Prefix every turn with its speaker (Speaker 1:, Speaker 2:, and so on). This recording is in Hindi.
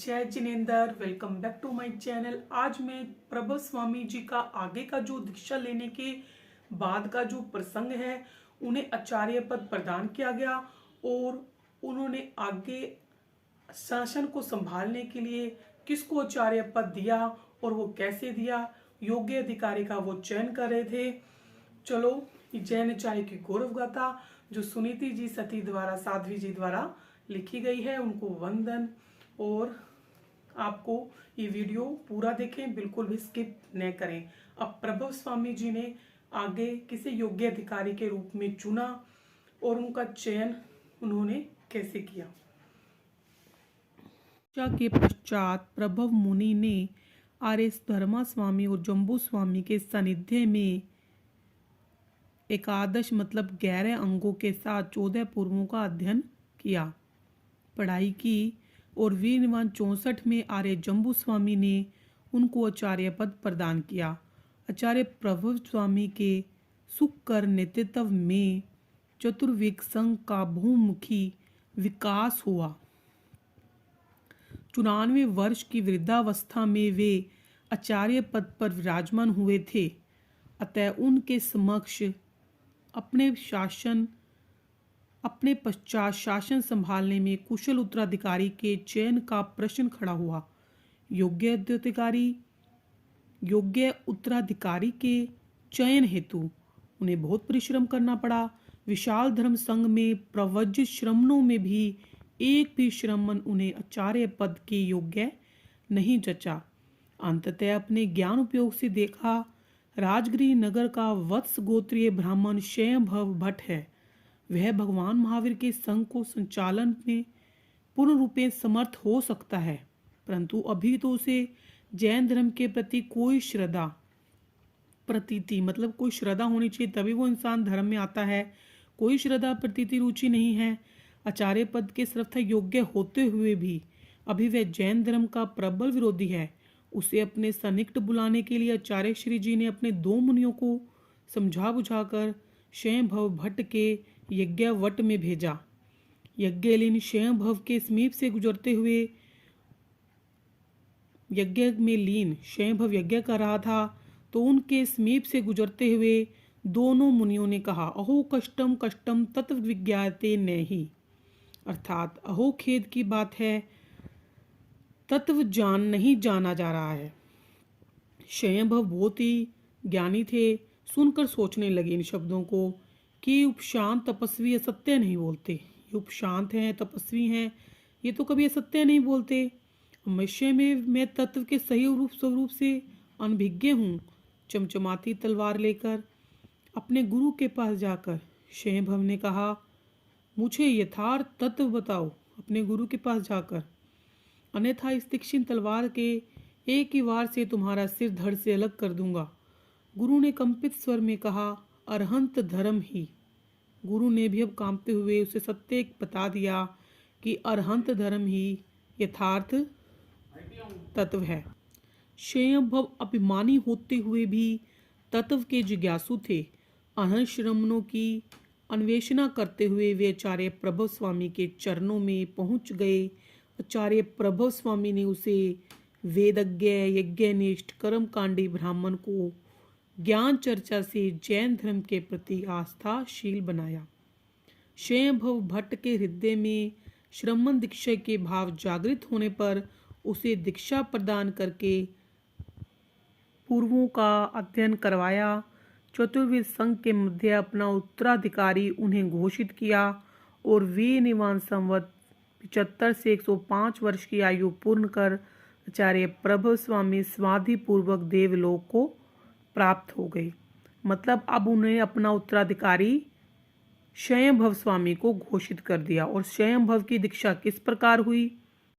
Speaker 1: जय Jinendra, welcome back to my channel. आज मैं प्रभव स्वामी जी का आगे का जो दीक्षा लेने के बाद का जो प्रसंग है, उन्हें आचार्य पद प्रदान किया गया और उन्होंने आगे शासन को संभालने के लिए किसको आचार्य पद दिया और वो कैसे दिया, योग्य अधिकारी का वो चयन कर रहे थे। चलो, जैन आचार्य की गौरव गाथा जो सुनीति जी सती द्वारा, साध्वी जी द्वारा लिखी गई है, उनको वंदन। और आपको ये वीडियो पूरा देखें, बिल्कुल भी स्किप न करें। अब प्रभव स्वामी जी ने आगे किसे योग्य अधिकारी के रूप में चुना और उनका चयन उन्होंने कैसे किया। के पश्चात प्रभव मुनि ने आर्य धर्मा स्वामी और जम्बू स्वामी के सानिध्य में एकादश मतलब 11 अंगों के साथ 14 पूर्वों का अध्ययन किया, पढ़ाई की और वीरवान 64 में आर्य जम्बू स्वामी ने उनको आचार्य पद प्रदान किया। आचार्य प्रभव स्वामी के सुखकर नेतृत्व में चतुर्विक संघ का बहुमुखी विकास हुआ। 94 वर्ष की वृद्धावस्था में वे आचार्य पद पर विराजमान हुए थे, अतः उनके समक्ष अपने पश्चात शासन संभालने में कुशल उत्तराधिकारी के चयन का प्रश्न खड़ा हुआ। योग्य उत्तराधिकारी के चयन हेतु उन्हें बहुत परिश्रम करना पड़ा। विशाल धर्म संघ में प्रवज्जित श्रमणों में भी एक भी श्रमण उन्हें आचार्य पद के योग्य नहीं जचा। अंततः अपने ज्ञान उपयोग से देखा, राजगिरी नगर का वत्स गोत्रीय ब्राह्मण स्वयंभव भट्ट है। वह भगवान महावीर के संघ को संचालन में पूर्ण रूप में समर्थ हो सकता है, परंतु अभी तो उसे जैन धर्म के प्रति कोई श्रद्धा प्रतीति मतलब कोई श्रद्धा होनी चाहिए, तभी वो इंसान धर्म में आता है। कोई श्रद्धा प्रतीति रुचि नहीं है। आचार्य पद के सर्वथा योग्य होते हुए भी अभी वह जैन धर्म का प्रबल विरोधी है। उसे अपने सन्निकट बुलाने के लिए आचार्य श्री जी ने अपने 2 मुनियों को समझा बुझाकर स्वयंभव भट्ट के यज्ञवट में भेजा। यज्ञलीन स्वयंभव के समीप से गुजरते हुए यज्ञ में लीन स्वयंभव यज्ञ कर रहा था, तो उनके समीप से गुजरते हुए दोनों मुनियों ने कहा, अहो कष्टम कष्टम तत्व विज्ञाते नहीं, अर्थात अहो खेद की बात है, तत्व नहीं जाना जा रहा है। स्वयंभव बहुत ही ज्ञानी थे, सुनकर सोचने लगे इन शब्दों को कि उपशांत तपस्वी असत्य नहीं बोलते। ये उपशांत हैं, तपस्वी हैं, ये तो कभी असत्य नहीं बोलते। अवश्य में मैं तत्व के सही स्वरूप से अनभिज्ञ हूँ। चमचमाती तलवार लेकर अपने गुरु के पास जाकर स्वयंभव ने कहा, मुझे यथार्थ तत्व बताओ। अपने गुरु के पास जाकर, अन्यथा इस तीक्ष्ण तलवार के एक ही वार से तुम्हारा सिर धड़ से अलग कर दूंगा। गुरु ने कंपित स्वर में कहा, अरहंत धर्म ही। गुरु ने भी अब कांपते हुए उसे सत्य बता दिया कि अरहंत धर्म ही यथार्थ तत्व है। स्वयंभव अभिमानी होते हुए भी तत्व के जिज्ञासु थे। अनंत श्रमणों की अन्वेषणा करते हुए वे आचार्य प्रभव स्वामी के चरणों में पहुंच गए। आचार्य प्रभव स्वामी ने उसे वेदज्ञ, यज्ञनिष्ठ, कर्मकांडी ब्राह्मण को ज्ञान चर्चा से जैन धर्म के प्रति आस्थाशील बनाया। स्वयंभव भट्ट के हृदय में श्रमण दीक्षा के भाव जागृत होने पर उसे दीक्षा प्रदान करके पूर्वों का अध्ययन करवाया। चतुर्विद संघ के मध्य अपना उत्तराधिकारी उन्हें घोषित किया और वे निवान संवत 75 से 105 वर्ष की आयु पूर्ण कर आचार्य प्रभव स्वामी समाधि पूर्वक देवलोक को प्राप्त हो गए। मतलब अब उन्हें अपना उत्तराधिकारी स्वयंभव स्वामी को घोषित कर दिया। और स्वयंभव की दीक्षा किस प्रकार हुई,